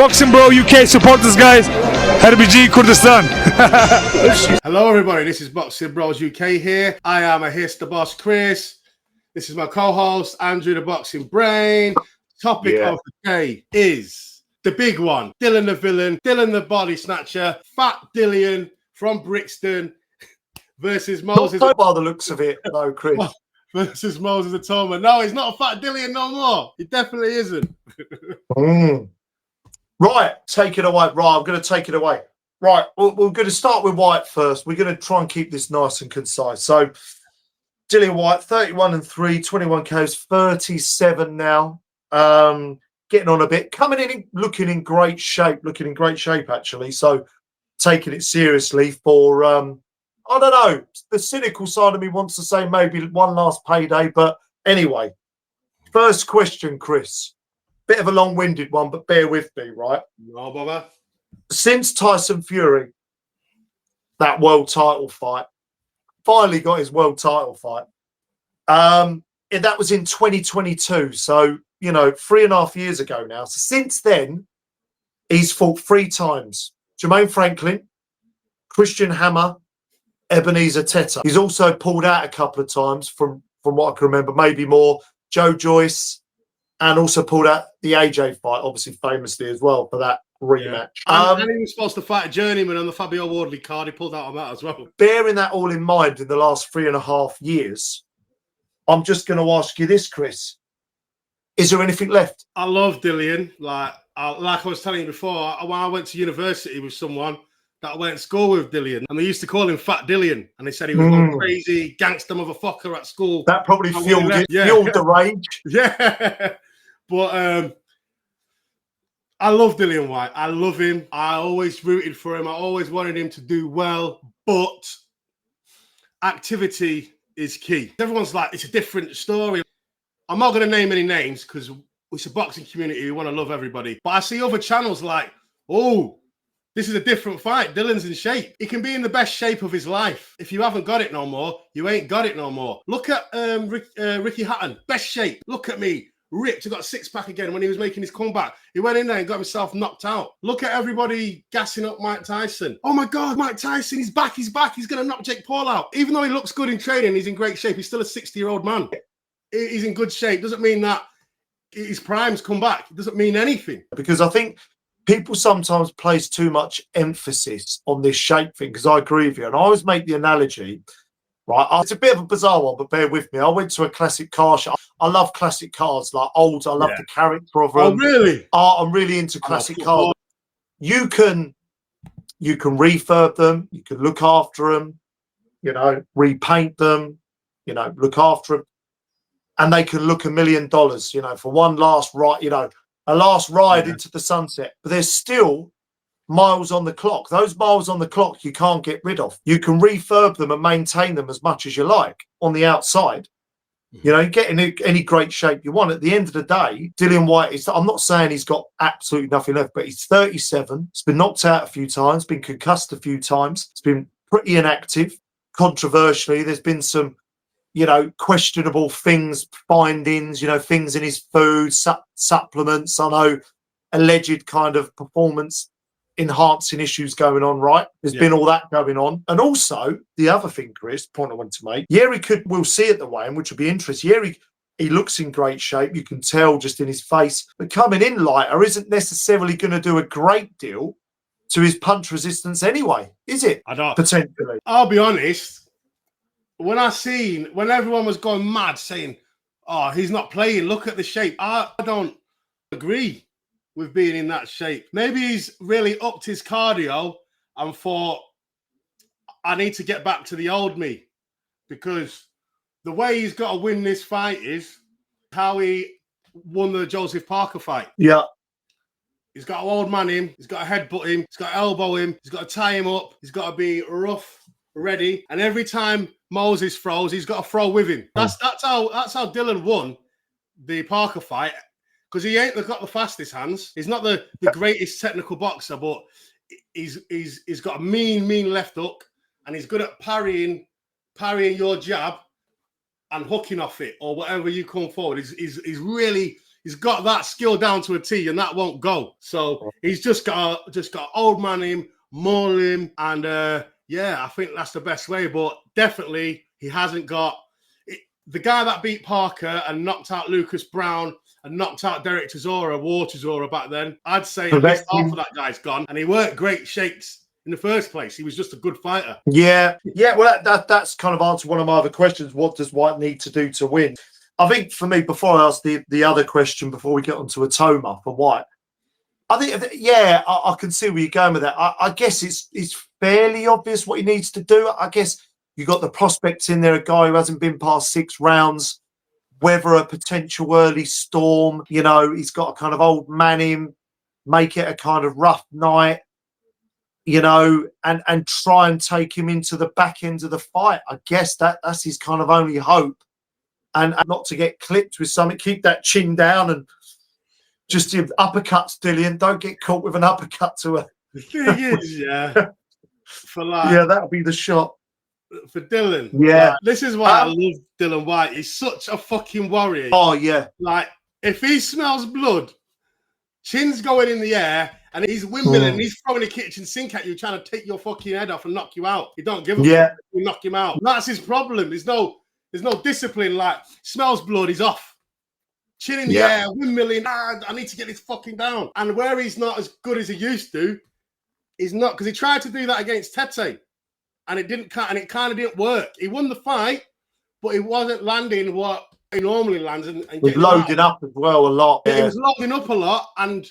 Boxing Bro UK, support this guys. RBG Kurdistan. Hello everybody, this is Boxing Bros UK here. I am a Here's the Boss Chris. This is my co-host Andrew the Boxing Brain. Topic of the day is the big one. Dillian the Villain, Dillian the Body Snatcher, Fat Dillian from Brixton versus Moses. Not by the looks of it, though, Chris. Versus Moses Itauma. No, he's not a Fat Dillian no more. He definitely isn't. Right, take it away. Right, I'm going to take it away. Right, we're going to start with Whyte first. We're going to try and keep this nice and concise. So, Dillian Whyte, 31-3, 21 Ks, 37 now. Getting on a bit, coming in, looking in great shape, actually. So, taking it seriously for, I don't know, the cynical side of me wants to say maybe one last payday. But anyway, first question, Chris. Bit of a long-winded one, but bear with me, right? No bother. Since Tyson Fury, that world title fight, finally got his world title fight, that was in 2022. So, 3.5 years ago now. So since then, he's fought 3 times. Jermaine Franklin, Christian Hammer, Ebenezer Teta. He's also pulled out a couple of times from what I can remember, maybe more, Joe Joyce, and also pulled out the AJ fight, obviously famously as well, for that rematch. And he was supposed to fight a journeyman on the Fabio Wardley card. He pulled out on that as well. Bearing that all in mind in the last 3.5 years, I'm just going to ask you this, Chris. Is there anything left? I love Dillian. Like I was telling you before, when I went to university with someone that went to school with Dillian, and they used to call him Fat Dillian, and they said he was one crazy gangster motherfucker at school. That probably fueled the rage. Yeah. But I love Dillian Whyte. I love him. I always rooted for him. I always wanted him to do well. But activity is key. Everyone's like, it's a different story. I'm not going to name any names because it's a boxing community. We want to love everybody. But I see other channels like, oh, this is a different fight. Dillian's in shape. He can be in the best shape of his life. If you haven't got it no more, you ain't got it no more. Look at Ricky Hatton. Best shape. Look at me. Ripped. He got a 6-pack again when he was making his comeback. He went in there and got himself knocked out. Look at everybody gassing up Mike Tyson. Oh my God, Mike Tyson, he's back. He's going to knock Jake Paul out. Even though he looks good in training, he's in great shape. He's still a 60-year-old man. He's in good shape. Doesn't mean that his prime's come back. It doesn't mean anything. Because I think people sometimes place too much emphasis on this shape thing, because I agree with you. And I always make the analogy, right? It's a bit of a bizarre one, but bear with me. I went to a classic car show. I love classic cars, like old. I love the character of them. Oh, really? I'm really into classic cars. You can refurb them. You can look after them, repaint them, look after them. And they can look $1 million, for one last ride, a last ride into the sunset. But there's still miles on the clock. Those miles on the clock you can't get rid of. You can refurb them and maintain them as much as you like on the outside. Get in any great shape you want. At the end of the day, Dillian Whyte I'm not saying he's got absolutely nothing left, but he's 37. He's been knocked out a few times, been concussed a few times. He's been pretty inactive. Controversially, there's been some, questionable findings, things in his food, supplements. I know alleged kind of performance enhancing issues going on, right? There's been all that going on. And also, the other thing, Chris, point I want to make, we'll see at the weigh-in, which will be interesting. He looks in great shape. You can tell just in his face. But coming in lighter isn't necessarily going to do a great deal to his punch resistance anyway, is it? I don't. Potentially. I'll be honest. When everyone was going mad saying, oh, he's not playing, look at the shape. I don't agree with being in that shape. Maybe he's really upped his cardio and thought, I need to get back to the old me, because the way he's got to win this fight is how he won the Joseph Parker fight. Yeah. He's got to old man him. He's got to headbutt him. He's got to elbow him. He's got to tie him up. He's got to be rough, ready. And every time Moses throws, he's got to throw with him. That's how Dillian won the Parker fight. Because he ain't got the fastest hands. He's not the greatest technical boxer, but he's got a mean left hook, and he's good at parrying your jab and hooking off it or whatever you come forward. He's really He's got that skill down to a T, and that won't go. So he's just got old man him, maul him, and I think that's the best way. But definitely, he hasn't got the guy that beat Parker and knocked out Lucas Brown and knocked out Derek Chisora, War Chisora back then. I'd say at least half of that guy's gone, and he weren't great shakes in the first place. He was just a good fighter. Yeah. Well, that's kind of answered one of my other questions. What does Whyte need to do to win? I think for me, before I ask the other question, before we get onto Itauma for Whyte, I think, I can see where you're going with that. I guess it's fairly obvious what he needs to do. I guess you got the prospects in there, a guy who hasn't been past 6 rounds, weather a potential early storm. You know, he's got a kind of old man him, make it a kind of rough night, you know, and try and take him into the back end of the fight. I guess that's his kind of only hope. And not to get clipped with something, keep that chin down and just the uppercuts, Dillian. Don't get caught with an uppercut to her. The thing is, that'll be the shot. For Dillian. Yeah. This is why I love Dillian Whyte. He's such a fucking warrior. Oh, yeah. Like, if he smells blood, chin's going in the air, and he's windmilling, and he's throwing a kitchen sink at you, trying to take your fucking head off and knock you out. He don't give a fuck. You knock him out. That's his problem. There's no discipline. Like, smells blood, he's off. Chin in the air, windmilling. I need to get this fucking down. And where he's not as good as he used to, he's not, because he tried to do that against Tete, and it didn't. And it kind of didn't work. He won the fight, but he wasn't landing what he normally lands. And was loading up as well a lot. He was loading up a lot, and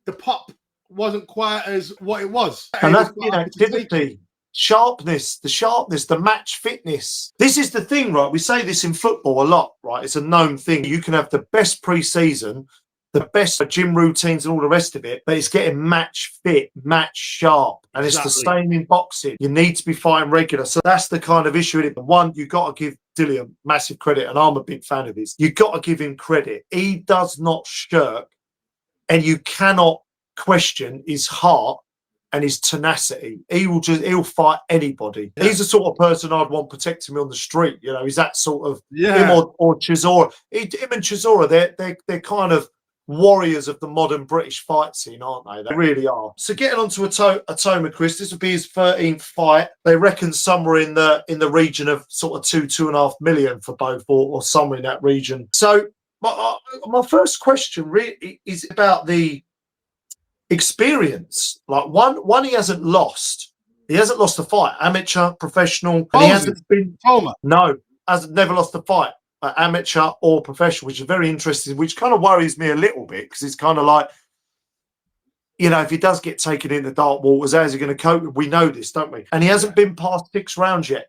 the pop wasn't quite as what it was. And that's activity. Sharpness, the match fitness. This is the thing, right? We say this in football a lot, right? It's a known thing. You can have the best pre-season, the best gym routines and all the rest of it, but it's getting match fit, match sharp. And it's the same in boxing. You need to be fighting regular. So that's the kind of issue in it. One, you've got to give Dillian massive credit, and I'm a big fan of his. You've got to give him credit. He does not shirk, and you cannot question his heart and his tenacity. He'll fight anybody. He's the sort of person I'd want protecting me on the street. You know, he's that sort of him or Chisora. Him and Chisora, they're kind of warriors of the modern British fight scene, aren't they? They really are. So getting on to Itauma, Chris, this will be his 13th fight. They reckon somewhere in the region of sort of 2.5 million for both, or somewhere in that region. So my first question really is about the experience. Like one he hasn't lost. He hasn't lost a fight, amateur, professional, and he hasn't been hasn't never lost a fight, amateur or professional, which is very interesting, which kind of worries me a little bit, because it's kind of like, you know, if he does get taken into dark waters, how's he going to cope? We know this, don't we? And he hasn't been past 6 rounds yet.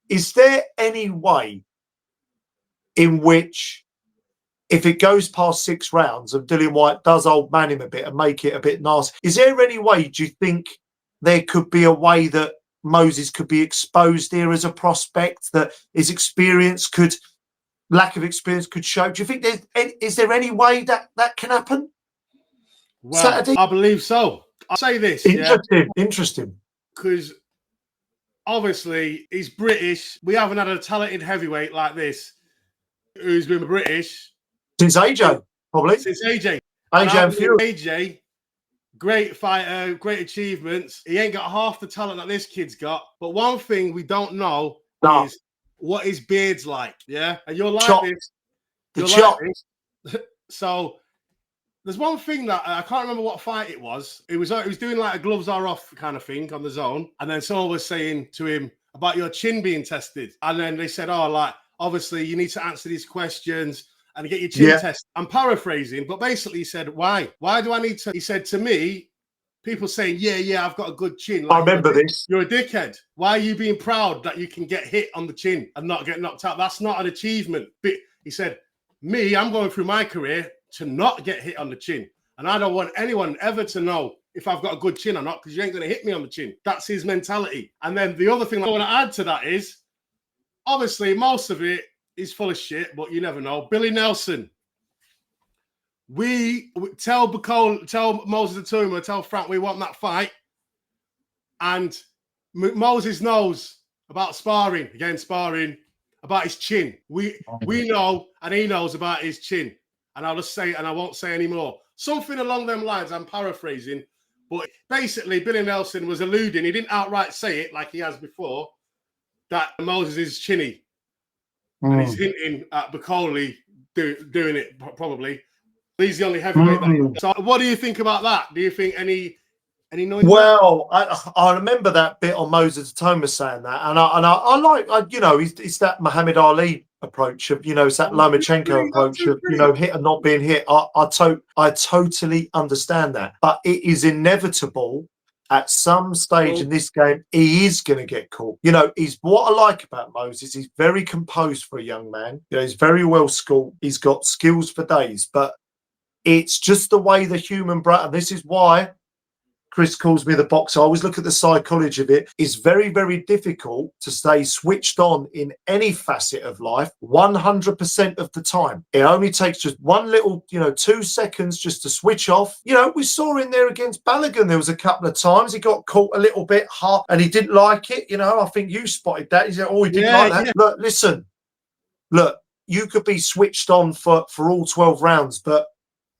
Is there any way in which, if it goes past 6 rounds and Dillian Whyte does old man him a bit and make it a bit nasty, is there any way, do you think there could be a way that Moses could be exposed here as a prospect, that his lack of experience could show? Do you think is there any way that can happen? Well, Saturday? I believe so. I'll say this. Interesting. Because obviously he's British. We haven't had a talented heavyweight like this who's been British since AJ, probably. Since AJ. AJ and Fury. AJ, great fighter, great achievements. He ain't got half the talent that this kid's got. But one thing we don't know is what his beard's like. Yeah? And you're like this. You're like this. So there's one thing that I can't remember what fight it was. He was doing like a gloves are off kind of thing on the zone. And then someone was saying to him about your chin being tested. And then they said, obviously you need to answer these questions and get your chin tested. I'm paraphrasing, but basically he said, why? Why do I need to? He said to me, people saying, yeah, I've got a good chin. Like, I remember this. You're a dickhead. Why are you being proud that you can get hit on the chin and not get knocked out? That's not an achievement. But he said, I'm going through my career to not get hit on the chin. And I don't want anyone ever to know if I've got a good chin or not, because you ain't going to hit me on the chin. That's his mentality. And then the other thing I want to add to that is, obviously, most of it is full of shit, but you never know. Billy Nelson. We tell Moses Itauma, tell Frank we want that fight. And Moses knows about sparring, about his chin. We know, and he knows about his chin. and I'll just say it and I won't say any more. Something along them lines, I'm paraphrasing, but basically Billy Nelson was alluding, he didn't outright say it like he has before, that Moses is chinny. And he's hinting at Bacoli doing it, probably. He's the only heavyweight. So what do you think about that? Do you think any noise? Well, I remember that bit on Moses Itauma saying that, and I like, you know, it's that Muhammad Ali approach of, you know, it's that Lomachenko approach of, you know, hit and not being hit. I totally understand that, but it is inevitable. At some stage in this game, he is going to get caught. You know, what I like about Moses. He's very composed for a young man. You know, he's very well schooled. He's got skills for days, but it's just the way the human brain. And this is why Chris calls me the boxer. I always look at the psychology of it. It's very, very difficult to stay switched on in any facet of life 100% of the time. It only takes just one little, 2 seconds just to switch off. You know, we saw in there against Balogun, there was a couple of times he got caught a little bit hard and he didn't like it. You know, I think you spotted that. He said, oh, he didn't like that. Yeah. Look, listen, you could be switched on for all 12 rounds, but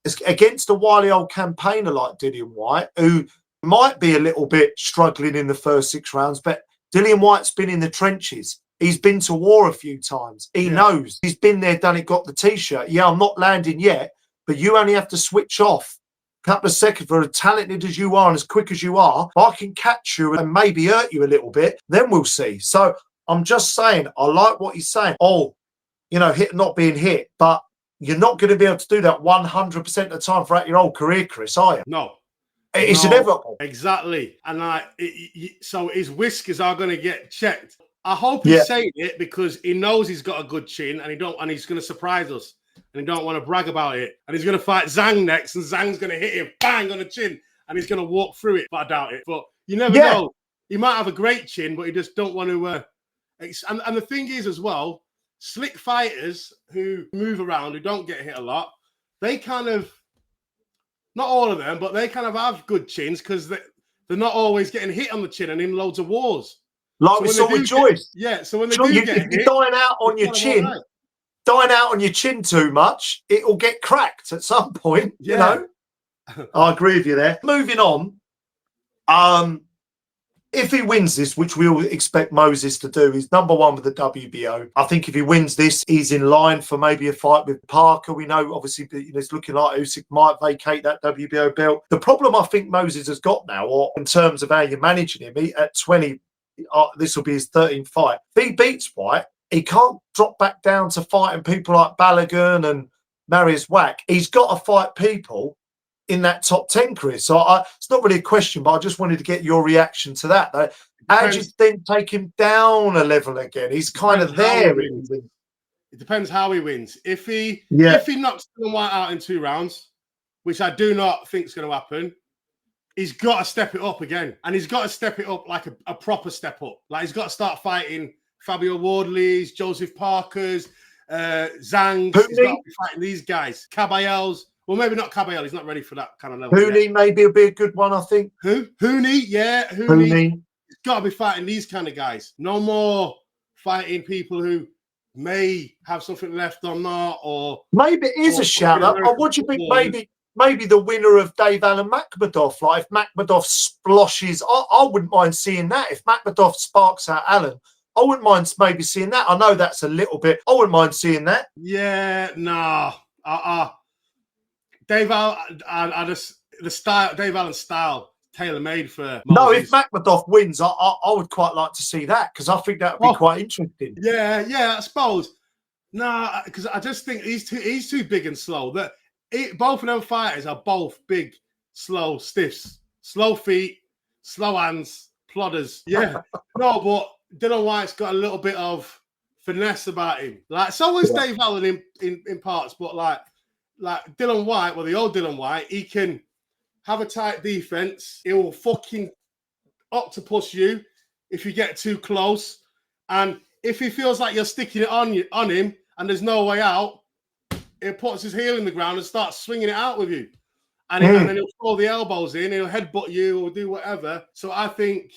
it's against a wily old campaigner like Dillian Whyte, who might be a little bit struggling in the first 6 rounds, but Dillian Whyte's been in the trenches. He's been to war a few times. He knows. He's been there, done it, got the T-shirt. Yeah, I'm not landing yet, but you only have to switch off a couple of seconds. For as talented as you are and as quick as you are, if I can catch you and maybe hurt you a little bit, then we'll see. So I'm just saying, I like what he's saying. Oh, hit not being hit, but you're not going to be able to do that 100% of the time throughout your whole career, Chris, are you? No. It's inevitable. Exactly. And so his whiskers are going to get checked. I hope he's saying it because he knows he's got a good chin and he's going to surprise us and he don't want to brag about it. And he's going to fight Zhang next and Zhang's going to hit him bang on the chin and he's going to walk through it. But I doubt it. But you never know. He might have a great chin, but he just don't want to. And the thing is as well, slick fighters who move around, who don't get hit a lot, they kind of, not all of them, but they kind of have good chins because they're not always getting hit on the chin and in loads of wars. Like so we saw with Joyce. So when they do get hit, you're dying out on your chin, too much, it'll get cracked at some point. You know, I agree with you there. Moving on, if he wins this, which we all expect Moses to do, he's number 1 with the WBO. I think if he wins this, he's in line for maybe a fight with Parker. We know, obviously, it's looking like Usyk might vacate that WBO belt. The problem I think Moses has got now, or in terms of how you're managing him, at 20, this will be his 13th fight. If he beats Whyte, he can't drop back down to fighting people like Balogun and Marius Wack. He's got to fight people in that top 10, Chris. So it's not really a question, but I just wanted to get your reaction to that. How do you then take him down a level again? He's kind of there. It depends how he wins. If he knocks Dillian Whyte out in 2 rounds, which I do not think is going to happen, he's got to step it up again. And he's got to step it up like a proper step up. Like he's got to start fighting Fabio Wardley's, Joseph Parker's, Zhang's. He's got to be fighting these guys. Caballeros. Well, maybe not Caballero. He's not ready for that kind of level. Hooney maybe will be a good one, I think. Who? Hooney, yeah. Hooney. He's got to be fighting these kind of guys. No more fighting people who may have something left or not. Or maybe it is a shout-out. What do you think? Maybe the winner of Dave Allen Makhmudov. Like if Makhmudov splashes, I wouldn't mind seeing that. If Makhmudov sparks out Allen, I wouldn't mind maybe seeing that. I know that's a little bit. I wouldn't mind seeing that. Yeah, nah. Dave Allen, Dave Allen's style, tailor-made for Moses. No, if Makhmudov wins, I would quite like to see that because I think that would be quite interesting. Yeah, I suppose. Nah, because I just think he's too big and slow. Both of them fighters are both big, slow, stiffs, slow feet, slow hands, plodders. Yeah, no, but Dillian Whyte's got a little bit of finesse about him. Like so is Dave Allen in parts, but like Dillian Whyte, well, the old Dillian Whyte, he can have a tight defense. He will fucking octopus you if you get too close. And if he feels like you're sticking it on him and there's no way out, he puts his heel in the ground and starts swinging it out with you. And then he'll throw the elbows in, he'll headbutt you or do whatever. So I think,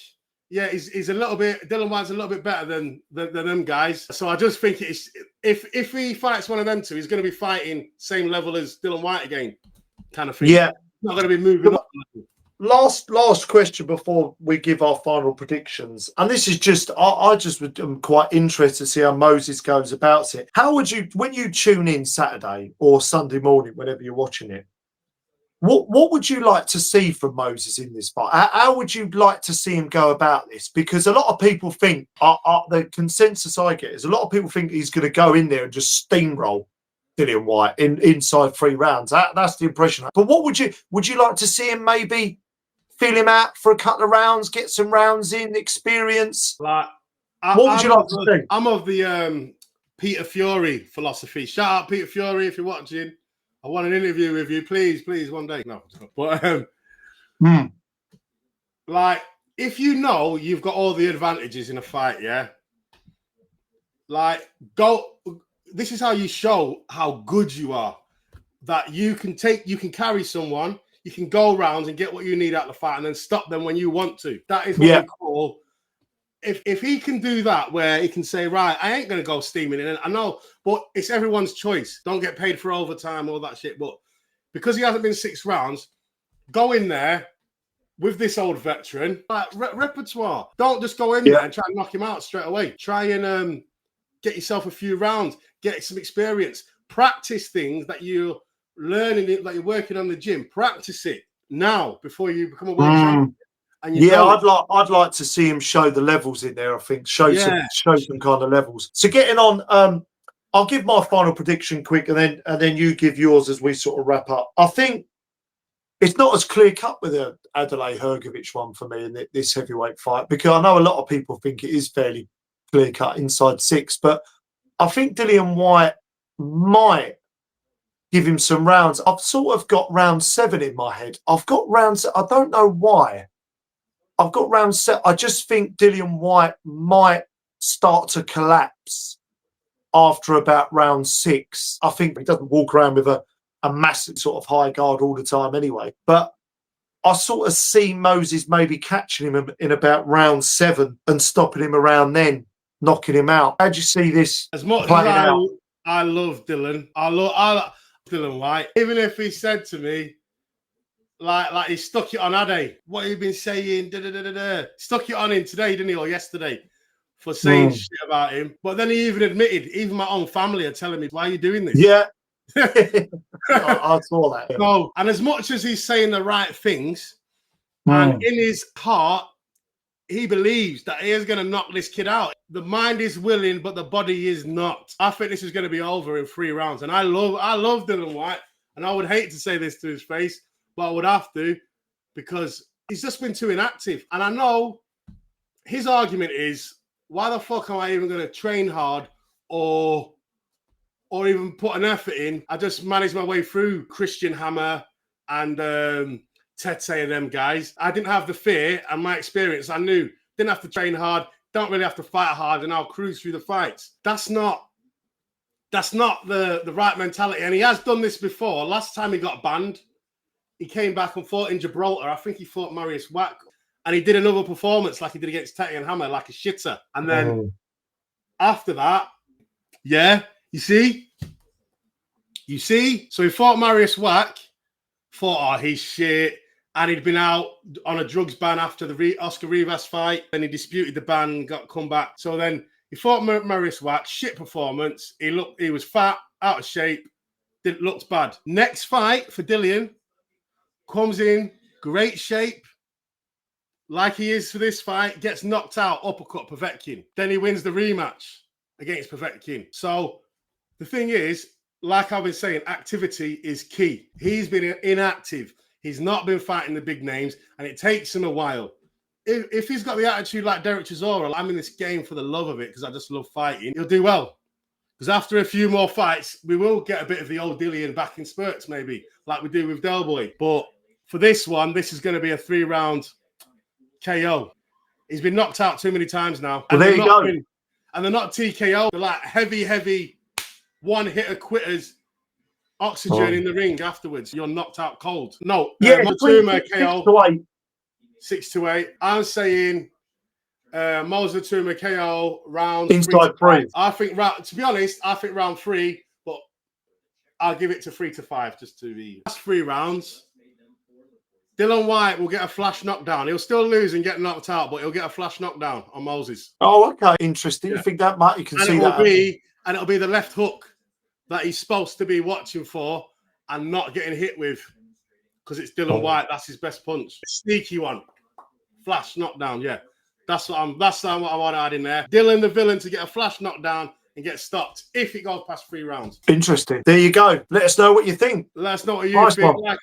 yeah, he's a little bit. Dillian Whyte's a little bit better than them guys. So I just think it's if he fights one of them two, he's going to be fighting same level as Dillian Whyte again, kind of thing. Yeah, not going to be moving up. Last question before we give our final predictions, and this is just I just am quite interested to see how Moses goes about it. How would you, when you tune in Saturday or Sunday morning, whenever you're watching it, what would you like to see from Moses in this fight? How would you like to see him go about this? Because a lot of people think the consensus I get is a lot of people think he's going to go in there and just steamroll Dillian Whyte inside 3 rounds. That's the impression. But what would you like to see him maybe feel him out for a couple of rounds, get some rounds in, experience? Like, what would you like to see? I'm of the Peter Fury philosophy. Shout out Peter Fury if you're watching. I want an interview with you, please, one day. No, but like, if you know you've got all the advantages in a fight, yeah, like go. This is how you show how good you are. That you can carry someone, you can go rounds and get what you need out of the fight, and then stop them when you want to. That is what we call. If he can do that, where he can say, right, I ain't going to go steaming in. I know, but it's everyone's choice. Don't get paid for overtime, all that shit. But because he hasn't been 6 rounds, go in there with this old veteran, like repertoire. Don't just go in there and try and knock him out straight away. Try and get yourself a few rounds, get some experience, practice things that you're learning, that you're working on the gym. Practice it now before you become a world champion. I'd like to see him show the levels in there. I think show some kind of levels. So getting on, I'll give my final prediction quick, and then you give yours as we sort of wrap up. I think it's not as clear cut with the Adelaide Hrgovic one for me in this heavyweight fight, because I know a lot of people think it is fairly clear cut inside 6, but I think Dillian Whyte might give him some rounds. I've sort of got round 7 in my head. I've got rounds. I don't know why. I've got round 7. I just think Dillian Whyte might start to collapse after about round 6. I think he doesn't walk around with a massive sort of high guard all the time anyway. But I sort of see Moses maybe catching him in about round 7 and stopping him around then, knocking him out. How do you see this? As much as I love Dillian, I love Dillian Whyte. Even if he said to me, like he stuck it on Ade, what have you been saying? Stuck it on him today, didn't he, or yesterday, for saying shit about him. But then he even admitted, even my own family are telling me, why are you doing this? Yeah. I saw that. Yeah. So, and as much as he's saying the right things, and in his heart, he believes that he is going to knock this kid out. The mind is willing, but the body is not. I think this is going to be over in 3 rounds. And I love Dillian Whyte, and I would hate to say this to his face, but I would have to, because he's just been too inactive. And I know his argument is, why the fuck am I even going to train hard or even put an effort in? I just managed my way through Christian Hammer and Tete and them guys. I didn't have the fear, and my experience, I knew, didn't have to train hard, don't really have to fight hard, and I'll cruise through the fights. That's not the right mentality. And he has done this before. Last time he got banned, he came back and fought in Gibraltar. I think he fought Marius Wack, and he did another performance like he did against Tete and Hammer, like a shitter. And then after that, you see? So he fought Marius Wack, thought, he's shit. And he'd been out on a drugs ban after the Oscar Rivas fight. Then he disputed the ban, got come back. So then he fought Marius Wack, shit performance. He was fat, out of shape, looked bad. Next fight for Dillian, comes in, great shape, like he is for this fight, gets knocked out, uppercut Povetkin. Then he wins the rematch against Povetkin. So the thing is, like I've been saying, activity is key. He's been inactive. He's not been fighting the big names, and it takes him a while. If he's got the attitude like Derek Chisora, I'm in this game for the love of it because I just love fighting, he'll do well. Because after a few more fights, we will get a bit of the old Dillian back in spurts, maybe, like we do with Del Boy. But for this one, this is going to be a 3-round KO. He's been knocked out too many times now. Well, there you go. And they're not TKO. They're like heavy one-hitter quitters, oxygen in the ring afterwards. You're knocked out cold. No, Matuma KO. 6 to 8. 6 to 8. I'm saying Moses Itauma KO round Inside 3. I think to be honest, I think round 3, but I'll give it to 3 to 5 just to be. That's 3 rounds. Dillian Whyte will get a flash knockdown. He'll still lose and get knocked out, but he'll get a flash knockdown on Moses. Oh, okay, interesting. Yeah. You think that might? You can And see that. And it'll be the left hook that he's supposed to be watching for and not getting hit with, because it's Dillian Whyte. That's his best punch. Sneaky one, flash knockdown. Yeah, that's what I want to add in there. Dillian the villain to get a flash knockdown and get stopped if it goes past 3 rounds. Interesting. There you go. Let us know what you think. Let us know what you think. Like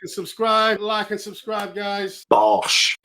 and subscribe, guys. Bosh.